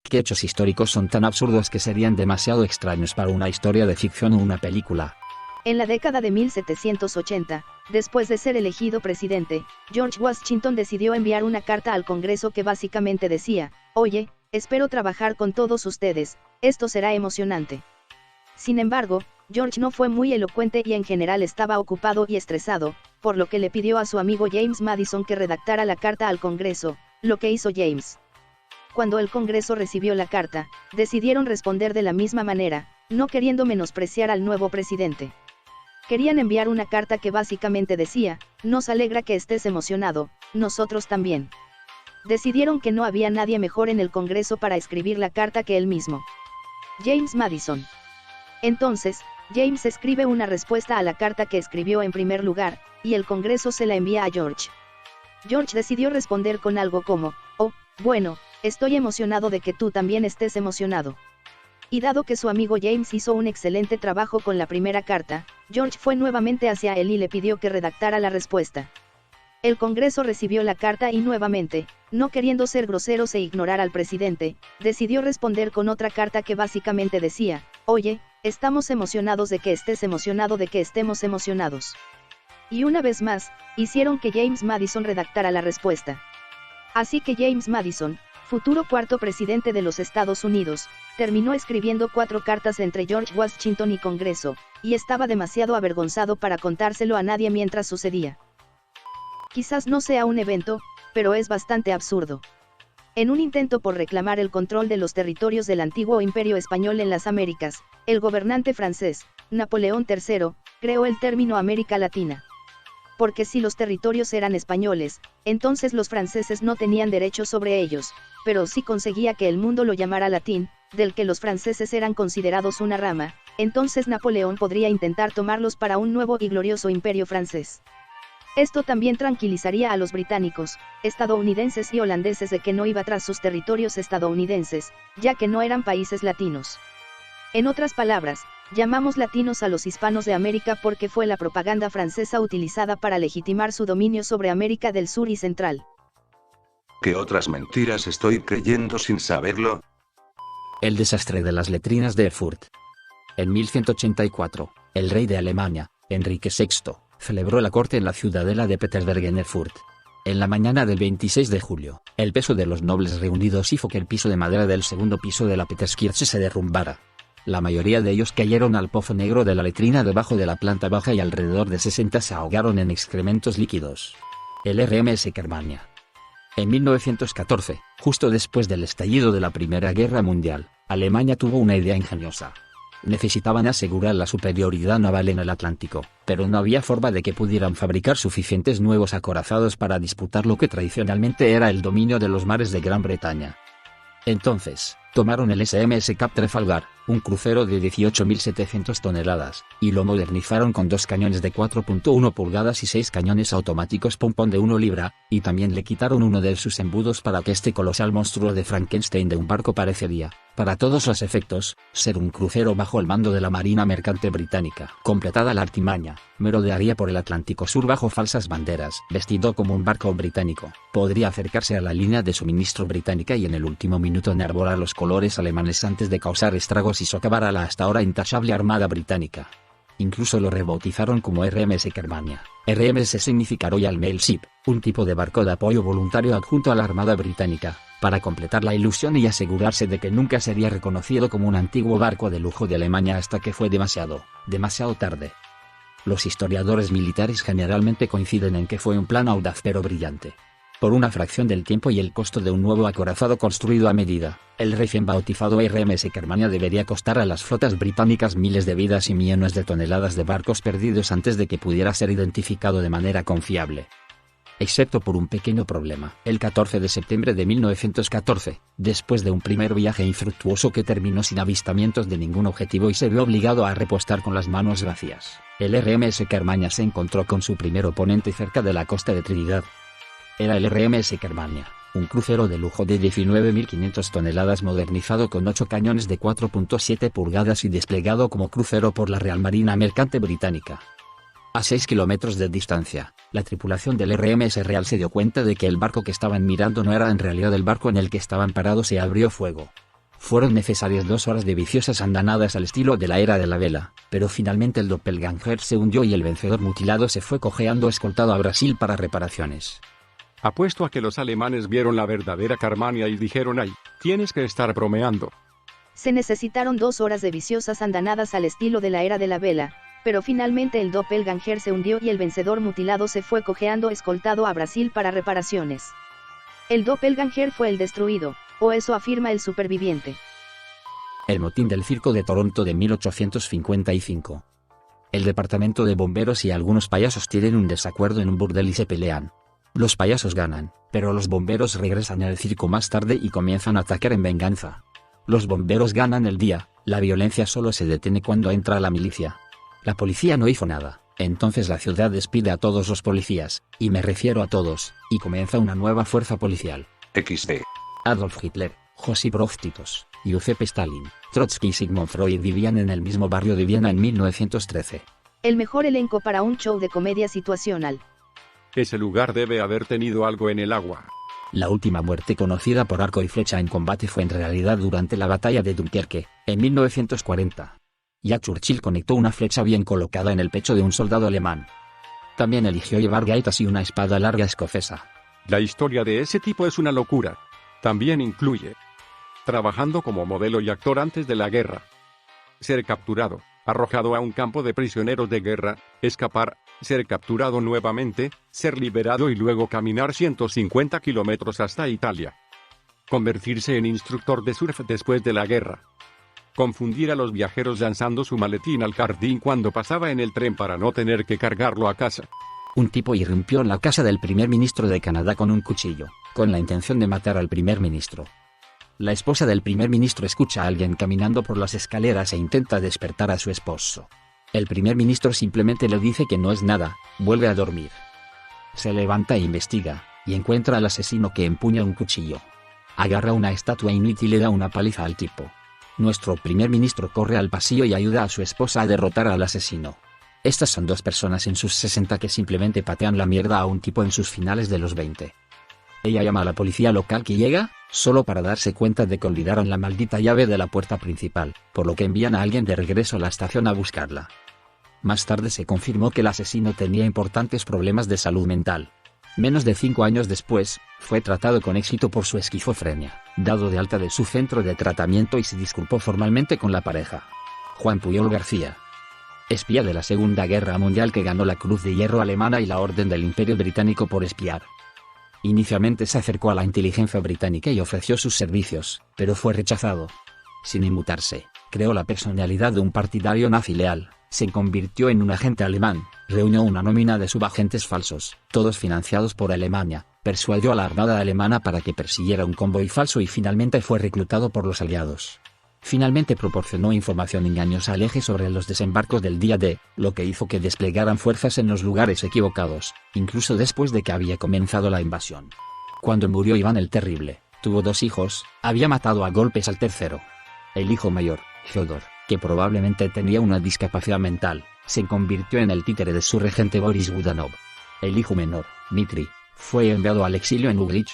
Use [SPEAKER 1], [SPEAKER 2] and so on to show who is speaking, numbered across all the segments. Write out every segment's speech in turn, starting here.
[SPEAKER 1] ¿Qué hechos históricos son tan absurdos que serían demasiado extraños para una historia de ficción o una película?
[SPEAKER 2] En la década de 1780, después de ser elegido presidente, George Washington decidió enviar una carta al Congreso que básicamente decía: oye, espero trabajar con todos ustedes, esto será emocionante. Sin embargo, George no fue muy elocuente y en general estaba ocupado y estresado, por lo que le pidió a su amigo James Madison que redactara la carta al Congreso, lo que hizo James. Cuando el Congreso recibió la carta, decidieron responder de la misma manera, no queriendo menospreciar al nuevo presidente. Querían enviar una carta que básicamente decía: nos alegra que estés emocionado, nosotros también. Decidieron que no había nadie mejor en el Congreso para escribir la carta que él mismo. James Madison. Entonces, James escribe una respuesta a la carta que escribió en primer lugar, y el Congreso se la envía a George. George decidió responder con algo como: oh, bueno, estoy emocionado de que tú también estés emocionado. Y dado que su amigo James hizo un excelente trabajo con la primera carta, George fue nuevamente hacia él y le pidió que redactara la respuesta. El Congreso recibió la carta y nuevamente, no queriendo ser groseros e ignorar al presidente, decidió responder con otra carta que básicamente decía: oye, estamos emocionados de que estés emocionado de que estemos emocionados. Y una vez más, hicieron que James Madison redactara la respuesta. Así que James Madison, futuro cuarto presidente de los Estados Unidos, terminó escribiendo 4 cartas entre George Washington y Congreso, y estaba demasiado avergonzado para contárselo a nadie mientras sucedía. Quizás no sea un evento, pero es bastante absurdo. En un intento por reclamar el control de los territorios del antiguo Imperio Español en las Américas, el gobernante francés, Napoleón III, creó el término América Latina. Porque si los territorios eran españoles, entonces los franceses no tenían derecho sobre ellos, pero si conseguía que el mundo lo llamara latín, del que los franceses eran considerados una rama, entonces Napoleón podría intentar tomarlos para un nuevo y glorioso imperio francés. Esto también tranquilizaría a los británicos, estadounidenses y holandeses de que no iba tras sus territorios estadounidenses, ya que no eran países latinos. En otras palabras, llamamos latinos a los hispanos de América porque fue la propaganda francesa utilizada para legitimar su dominio sobre América del Sur y Central.
[SPEAKER 3] ¿Qué otras mentiras estoy creyendo sin saberlo?
[SPEAKER 1] El desastre de las letrinas de Erfurt. En 1184, el rey de Alemania, Enrique VI, celebró la corte en la ciudadela de Petersberg en Erfurt. En la mañana del 26 de julio, el peso de los nobles reunidos hizo que el piso de madera del segundo piso de la Peterskirche se derrumbara. La mayoría de ellos cayeron al pozo negro de la letrina debajo de la planta baja y alrededor de 60 se ahogaron en excrementos líquidos. El RMS Germania. En 1914, justo después del estallido de la Primera Guerra Mundial, Alemania tuvo una idea ingeniosa. Necesitaban asegurar la superioridad naval en el Atlántico, pero no había forma de que pudieran fabricar suficientes nuevos acorazados para disputar lo que tradicionalmente era el dominio de los mares de Gran Bretaña. Entonces, tomaron el SMS Cap Trafalgar, un crucero de 18.700 toneladas, y lo modernizaron con 2 cañones de 4.1 pulgadas y 6 cañones automáticos pompón de 1 libra, y también le quitaron uno de sus embudos para que este colosal monstruo de Frankenstein de un barco parecería, para todos los efectos, ser un crucero bajo el mando de la Marina Mercante Británica. Completada la artimaña, merodearía por el Atlántico Sur bajo falsas banderas, vestido como un barco británico, podría acercarse a la línea de suministro británica y en el último minuto enarbolar los colores alemanes antes de causar estragos y socavar a la hasta ahora intachable Armada Británica. Incluso lo rebautizaron como RMS Germania. RMS significa Royal Mail Ship, un tipo de barco de apoyo voluntario adjunto a la Armada Británica, para completar la ilusión y asegurarse de que nunca sería reconocido como un antiguo barco de lujo de Alemania hasta que fue demasiado tarde. Los historiadores militares generalmente coinciden en que fue un plan audaz pero brillante. Por una fracción del tiempo y el costo de un nuevo acorazado construido a medida, el recién bautizado RMS Germania debería costar a las flotas británicas miles de vidas y millones de toneladas de barcos perdidos antes de que pudiera ser identificado de manera confiable. Excepto por un pequeño problema. El 14 de septiembre de 1914, después de un primer viaje infructuoso que terminó sin avistamientos de ningún objetivo y se vio obligado a repostar con las manos vacías, el RMS Germania se encontró con su primer oponente cerca de la costa de Trinidad. Era el RMS Germania, un crucero de lujo de 19.500 toneladas modernizado con 8 cañones de 4.7 pulgadas y desplegado como crucero por la Real Marina Mercante Británica. A 6 kilómetros de distancia, la tripulación del RMS Real se dio cuenta de que el barco que estaban mirando no era en realidad el barco en el que estaban parados y abrió fuego. Fueron necesarias 2 horas de viciosas andanadas al estilo de la era de la vela, pero finalmente el doppelganger se hundió y el vencedor mutilado se fue cojeando escoltado a Brasil para reparaciones.
[SPEAKER 4] Apuesto a que los alemanes vieron la verdadera Carmania y dijeron: ay, tienes que estar bromeando.
[SPEAKER 2] Se necesitaron 2 horas de viciosas andanadas al estilo de la era de la vela, pero finalmente el doppelganger se hundió y el vencedor mutilado se fue cojeando escoltado a Brasil para reparaciones. El doppelganger fue el destruido, o eso afirma el superviviente.
[SPEAKER 1] El motín del Circo de Toronto de 1855. El departamento de bomberos y algunos payasos tienen un desacuerdo en un burdel y se pelean. Los payasos ganan, pero los bomberos regresan al circo más tarde y comienzan a atacar en venganza. Los bomberos ganan el día, la violencia solo se detiene cuando entra la milicia. La policía no hizo nada, entonces la ciudad despide a todos los policías, y me refiero a todos, y comienza una nueva fuerza policial.
[SPEAKER 3] XD.
[SPEAKER 1] Adolf Hitler, Josip Broz Tito, Josep Stalin, Trotsky y Sigmund Freud vivían en el mismo barrio de Viena en 1913.
[SPEAKER 2] El mejor elenco para un show de comedia situacional.
[SPEAKER 4] Ese lugar debe haber tenido algo en el agua.
[SPEAKER 1] La última muerte conocida por arco y flecha en combate fue en realidad durante la batalla de Dunkerque, en 1940. Ya Churchill conectó una flecha bien colocada en el pecho de un soldado alemán. También eligió llevar gaitas y una espada larga escocesa.
[SPEAKER 4] La historia de ese tipo es una locura. También incluye trabajando como modelo y actor antes de la guerra, ser capturado, arrojado a un campo de prisioneros de guerra, escapar, ser capturado nuevamente, ser liberado y luego caminar 150 kilómetros hasta Italia, convertirse en instructor de surf después de la guerra, confundir a los viajeros lanzando su maletín al jardín cuando pasaba en el tren para no tener que cargarlo a casa.
[SPEAKER 1] Un tipo irrumpió en la casa del primer ministro de Canadá con un cuchillo, con la intención de matar al primer ministro. La esposa del primer ministro escucha a alguien caminando por las escaleras e intenta despertar a su esposo. El primer ministro simplemente le dice que no es nada, vuelve a dormir. Se levanta e investiga, y encuentra al asesino que empuña un cuchillo. Agarra una estatua inútil y le da una paliza al tipo. Nuestro primer ministro corre al pasillo y ayuda a su esposa a derrotar al asesino. Estas son 2 personas en sus 60 que simplemente patean la mierda a un tipo en sus finales de los 20. Ella llama a la policía local que llega, solo para darse cuenta de que olvidaron la maldita llave de la puerta principal, por lo que envían a alguien de regreso a la estación a buscarla. Más tarde se confirmó que el asesino tenía importantes problemas de salud mental. Menos de 5 años después, fue tratado con éxito por su esquizofrenia, dado de alta de su centro de tratamiento y se disculpó formalmente con la pareja. Juan Puyol García. Espía de la Segunda Guerra Mundial que ganó la Cruz de Hierro alemana y la Orden del Imperio Británico por espiar. Inicialmente se acercó a la inteligencia británica y ofreció sus servicios, pero fue rechazado. Sin inmutarse, creó la personalidad de un partidario nazi leal, se convirtió en un agente alemán, reunió una nómina de subagentes falsos, todos financiados por Alemania, persuadió a la armada alemana para que persiguiera un convoy falso y finalmente fue reclutado por los aliados. Finalmente proporcionó información engañosa al eje sobre los desembarcos del día D, lo que hizo que desplegaran fuerzas en los lugares equivocados, incluso después de que había comenzado la invasión. Cuando murió Iván el Terrible, tuvo 2 hijos, había matado a golpes al tercero. El hijo mayor, Fyodor, que probablemente tenía una discapacidad mental, se convirtió en el títere de su regente Boris Godunov. El hijo menor, Dmitri, fue enviado al exilio en Uglich.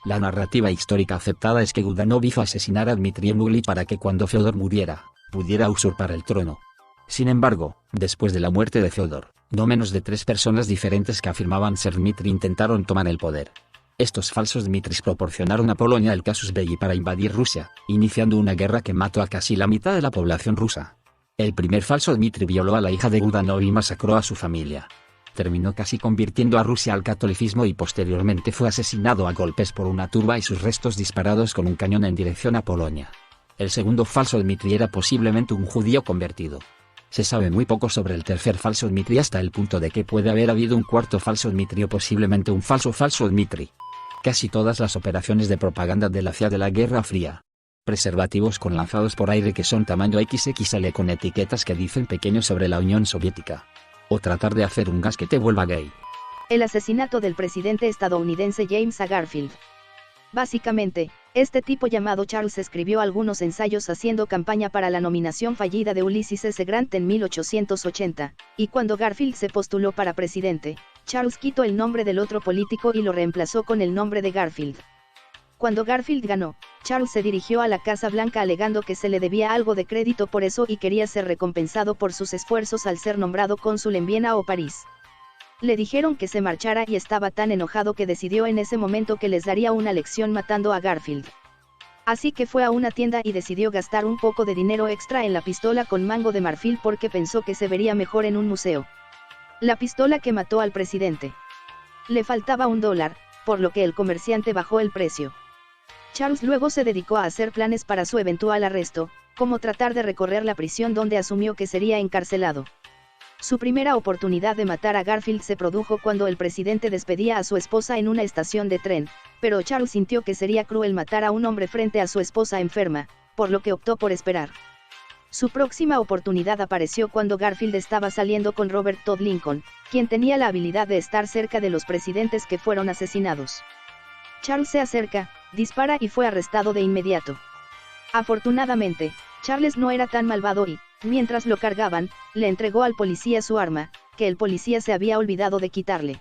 [SPEAKER 1] La narrativa histórica aceptada es que Godunov hizo asesinar a Dmitri en Uglich para que cuando Fyodor muriera, pudiera usurpar el trono. Sin embargo, después de la muerte de Fyodor, no menos de 3 personas diferentes que afirmaban ser Dmitri intentaron tomar el poder. Estos falsos Dmitris proporcionaron a Polonia el casus belli para invadir Rusia, iniciando una guerra que mató a casi la mitad de la población rusa. El primer falso Dmitri violó a la hija de Godunov y masacró a su familia. Terminó casi convirtiendo a Rusia al catolicismo y posteriormente fue asesinado a golpes por una turba y sus restos disparados con un cañón en dirección a Polonia. El segundo falso Dmitri era posiblemente un judío convertido. Se sabe muy poco sobre el tercer falso Dmitri hasta el punto de que puede haber habido un cuarto falso Dmitri o posiblemente un falso Dmitri. Casi todas las operaciones de propaganda de la CIA de la Guerra Fría. Preservativos con lanzados por aire que son tamaño XXL con etiquetas que dicen pequeño sobre la Unión Soviética. O tratar de hacer un gas que te vuelva gay.
[SPEAKER 2] El asesinato del presidente estadounidense James A. Garfield. Básicamente, este tipo llamado Charles escribió algunos ensayos haciendo campaña para la nominación fallida de Ulysses S. Grant en 1880, y cuando Garfield se postuló para presidente, Charles quitó el nombre del otro político y lo reemplazó con el nombre de Garfield. Cuando Garfield ganó, Charles se dirigió a la Casa Blanca alegando que se le debía algo de crédito por eso y quería ser recompensado por sus esfuerzos al ser nombrado cónsul en Viena o París. Le dijeron que se marchara y estaba tan enojado que decidió en ese momento que les daría una lección matando a Garfield. Así que fue a una tienda y decidió gastar un poco de dinero extra en la pistola con mango de marfil porque pensó que se vería mejor en un museo. La pistola que mató al presidente. Le faltaba $1, por lo que el comerciante bajó el precio. Charles luego se dedicó a hacer planes para su eventual arresto, como tratar de recorrer la prisión donde asumió que sería encarcelado. Su primera oportunidad de matar a Garfield se produjo cuando el presidente despedía a su esposa en una estación de tren, pero Charles sintió que sería cruel matar a un hombre frente a su esposa enferma, por lo que optó por esperar. Su próxima oportunidad apareció cuando Garfield estaba saliendo con Robert Todd Lincoln, quien tenía la habilidad de estar cerca de los presidentes que fueron asesinados. Charles se acerca, dispara y fue arrestado de inmediato. Afortunadamente, Charles no era tan malvado y, mientras lo cargaban, le entregó al policía su arma, que el policía se había olvidado de quitarle.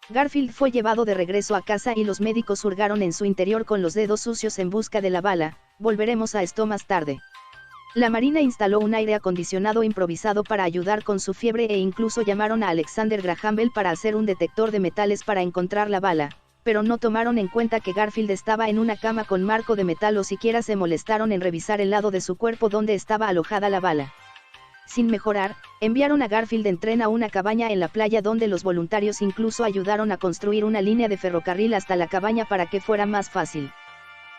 [SPEAKER 2] Garfield fue llevado de regreso a casa y los médicos hurgaron en su interior con los dedos sucios en busca de la bala. Volveremos a esto más tarde. La Marina instaló un aire acondicionado improvisado para ayudar con su fiebre e incluso llamaron a Alexander Graham Bell para hacer un detector de metales para encontrar la bala, pero no tomaron en cuenta que Garfield estaba en una cama con marco de metal o siquiera se molestaron en revisar el lado de su cuerpo donde estaba alojada la bala. Sin mejorar, enviaron a Garfield en tren a una cabaña en la playa donde los voluntarios incluso ayudaron a construir una línea de ferrocarril hasta la cabaña para que fuera más fácil.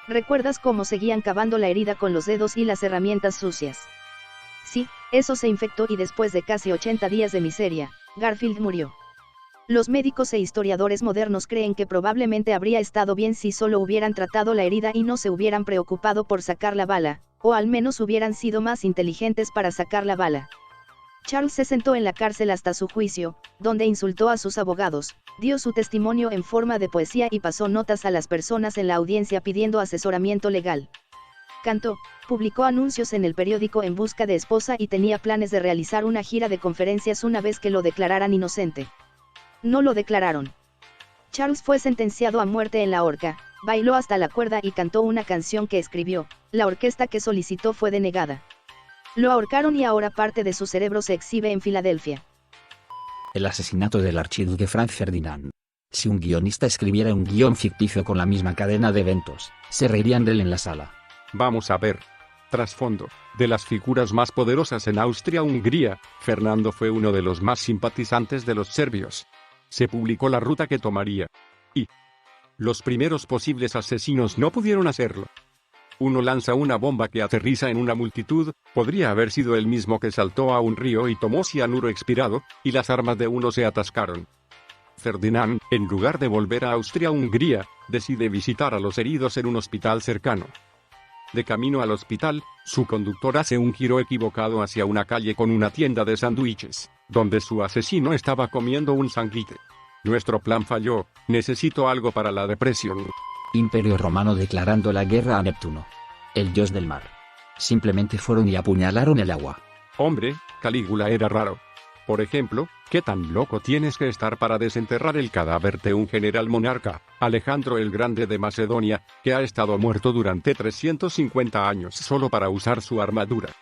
[SPEAKER 2] ¿Recuerdas cómo seguían cavando la herida con los dedos y las herramientas sucias? Sí, eso se infectó y después de casi 80 días de miseria, Garfield murió. Los médicos e historiadores modernos creen que probablemente habría estado bien si solo hubieran tratado la herida y no se hubieran preocupado por sacar la bala, o al menos hubieran sido más inteligentes para sacar la bala. Charles se sentó en la cárcel hasta su juicio, donde insultó a sus abogados, dio su testimonio en forma de poesía y pasó notas a las personas en la audiencia pidiendo asesoramiento legal. Cantó, publicó anuncios en el periódico en busca de esposa y tenía planes de realizar una gira de conferencias una vez que lo declararan inocente. No lo declararon. Charles fue sentenciado a muerte en la horca, bailó hasta la cuerda y cantó una canción que escribió. La orquesta que solicitó fue denegada. Lo ahorcaron y ahora parte de su cerebro se exhibe en Filadelfia.
[SPEAKER 1] El asesinato del archiduque Franz Ferdinand. Si un guionista escribiera un guión ficticio con la misma cadena de eventos, se reirían de él en la sala.
[SPEAKER 4] Vamos a ver. Trasfondo. De las figuras más poderosas en Austria-Hungría, Fernando fue uno de los más simpatizantes de los serbios. Se publicó la ruta que tomaría. Y los primeros posibles asesinos no pudieron hacerlo. Uno lanza una bomba que aterriza en una multitud, podría haber sido el mismo que saltó a un río y tomó cianuro expirado, y las armas de uno se atascaron. Ferdinand, en lugar de volver a Austria-Hungría, decide visitar a los heridos en un hospital cercano. De camino al hospital, su conductor hace un giro equivocado hacia una calle con una tienda de sándwiches, donde su asesino estaba comiendo un sanguite. Nuestro plan falló, necesito algo para la depresión.
[SPEAKER 1] Imperio Romano declarando la guerra a Neptuno, el dios del mar. Simplemente fueron y apuñalaron el agua.
[SPEAKER 4] Hombre, Calígula era raro. Por ejemplo, ¿qué tan loco tienes que estar para desenterrar el cadáver de un general monarca, Alejandro el Grande de Macedonia, que ha estado muerto durante 350 años solo para usar su armadura?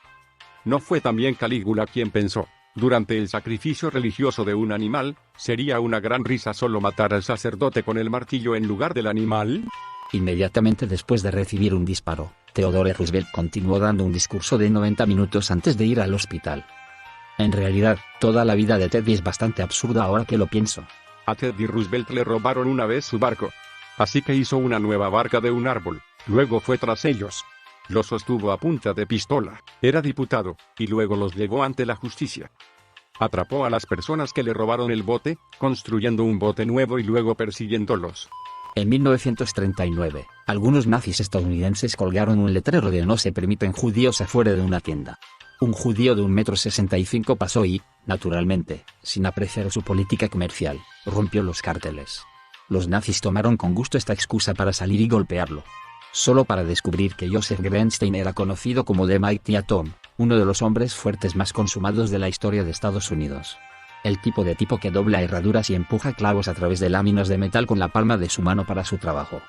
[SPEAKER 4] No fue también Calígula quien pensó, durante el sacrificio religioso de un animal, ¿sería una gran risa solo matar al sacerdote con el martillo en lugar del animal?
[SPEAKER 1] Inmediatamente después de recibir un disparo, Theodore Roosevelt continuó dando un discurso de 90 minutos antes de ir al hospital. En realidad, toda la vida de Teddy es bastante absurda ahora que lo pienso.
[SPEAKER 4] A Teddy Roosevelt le robaron una vez su barco. Así que hizo una nueva barca de un árbol, luego fue tras ellos. Los sostuvo a punta de pistola, era diputado, y luego los llevó ante la justicia. Atrapó a las personas que le robaron el bote, construyendo un bote nuevo y luego persiguiéndolos.
[SPEAKER 1] En 1939, algunos nazis estadounidenses colgaron un letrero de "No se permiten judíos" afuera de una tienda. Un judío de 1,65 m pasó y, naturalmente, sin apreciar su política comercial, rompió los carteles. Los nazis tomaron con gusto esta excusa para salir y golpearlo. Solo para descubrir que Joseph Goebbels era conocido como The Mighty Atom, uno de los hombres fuertes más consumados de la historia de Estados Unidos. El tipo que dobla herraduras y empuja clavos a través de láminas de metal con la palma de su mano para su trabajo.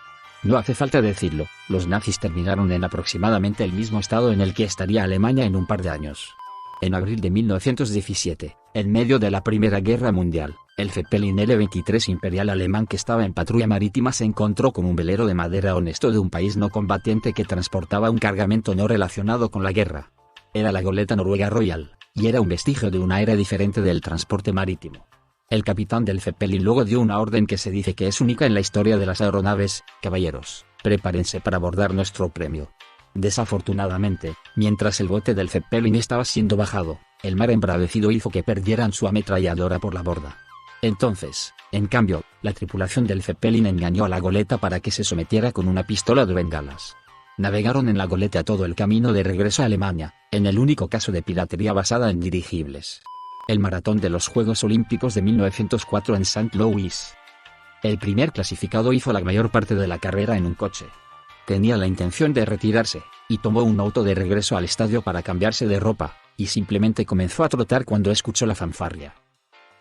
[SPEAKER 1] No hace falta decirlo, los nazis terminaron en aproximadamente el mismo estado en el que estaría Alemania en un par de años. En abril de 1917, en medio de la Primera Guerra Mundial, el Zeppelin L-23 imperial alemán que estaba en patrulla marítima se encontró con un velero de madera honesto de un país no combatiente que transportaba un cargamento no relacionado con la guerra. Era la goleta noruega Royal, y era un vestigio de una era diferente del transporte marítimo. El capitán del Zeppelin luego dio una orden que se dice que es única en la historia de las aeronaves: caballeros, prepárense para abordar nuestro premio. Desafortunadamente, mientras el bote del Zeppelin estaba siendo bajado, el mar embravecido hizo que perdieran su ametralladora por la borda. Entonces, en cambio, la tripulación del Zeppelin engañó a la goleta para que se sometiera con una pistola de bengalas. Navegaron en la goleta todo el camino de regreso a Alemania, en el único caso de piratería basada en dirigibles. El maratón de los Juegos Olímpicos de 1904 en St. Louis. El primer clasificado hizo la mayor parte de la carrera en un coche. Tenía la intención de retirarse, y tomó un auto de regreso al estadio para cambiarse de ropa, y simplemente comenzó a trotar cuando escuchó la fanfarria.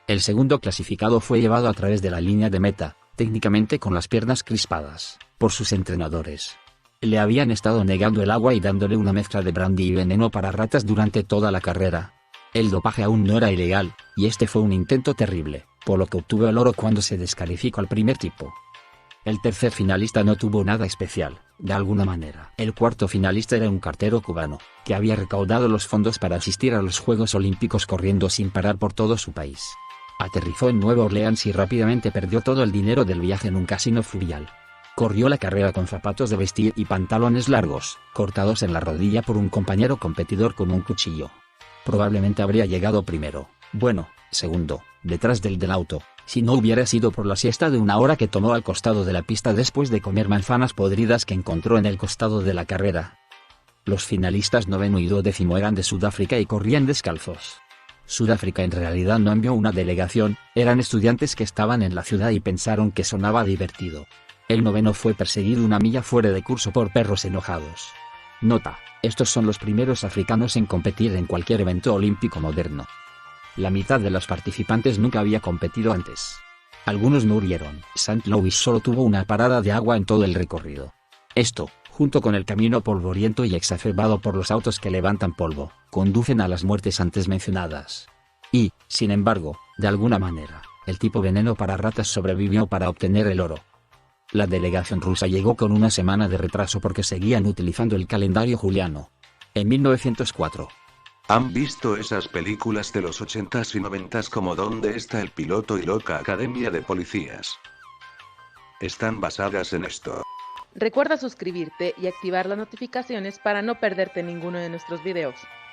[SPEAKER 1] El segundo clasificado fue llevado a través de la línea de meta, técnicamente con las piernas crispadas, por sus entrenadores. Le habían estado negando el agua y dándole una mezcla de brandy y veneno para ratas durante toda la carrera. El dopaje aún no era ilegal, y este fue un intento terrible, por lo que obtuvo el oro cuando se descalificó al primer tipo. El tercer finalista no tuvo nada especial, de alguna manera. El cuarto finalista era un cartero cubano, que había recaudado los fondos para asistir a los Juegos Olímpicos corriendo sin parar por todo su país. Aterrizó en Nueva Orleans y rápidamente perdió todo el dinero del viaje en un casino fluvial. Corrió la carrera con zapatos de vestir y pantalones largos, cortados en la rodilla por un compañero competidor con un cuchillo. Probablemente habría llegado primero, segundo, detrás del auto, si no hubiera sido por la siesta de una hora que tomó al costado de la pista después de comer manzanas podridas que encontró en el costado de la carrera. Los finalistas noveno y duodécimo eran de Sudáfrica y corrían descalzos. Sudáfrica en realidad no envió una delegación, eran estudiantes que estaban en la ciudad y pensaron que sonaba divertido. El noveno fue perseguido una milla fuera de curso por perros enojados. Nota: estos son los primeros africanos en competir en cualquier evento olímpico moderno. La mitad de los participantes nunca había competido antes. Algunos murieron. St. Louis solo tuvo una parada de agua en todo el recorrido. Esto, junto con el camino polvoriento y exacerbado por los autos que levantan polvo, conducen a las muertes antes mencionadas. Y, sin embargo, de alguna manera, el tipo veneno para ratas sobrevivió para obtener el oro. La delegación rusa llegó con una semana de retraso porque seguían utilizando el calendario juliano. En 1904.
[SPEAKER 3] ¿Han visto esas películas de los 80s y 90s como ¿Dónde está el piloto? Y Loca Academia de Policías? Están basadas en esto.
[SPEAKER 5] Recuerda suscribirte y activar las notificaciones para no perderte ninguno de nuestros videos.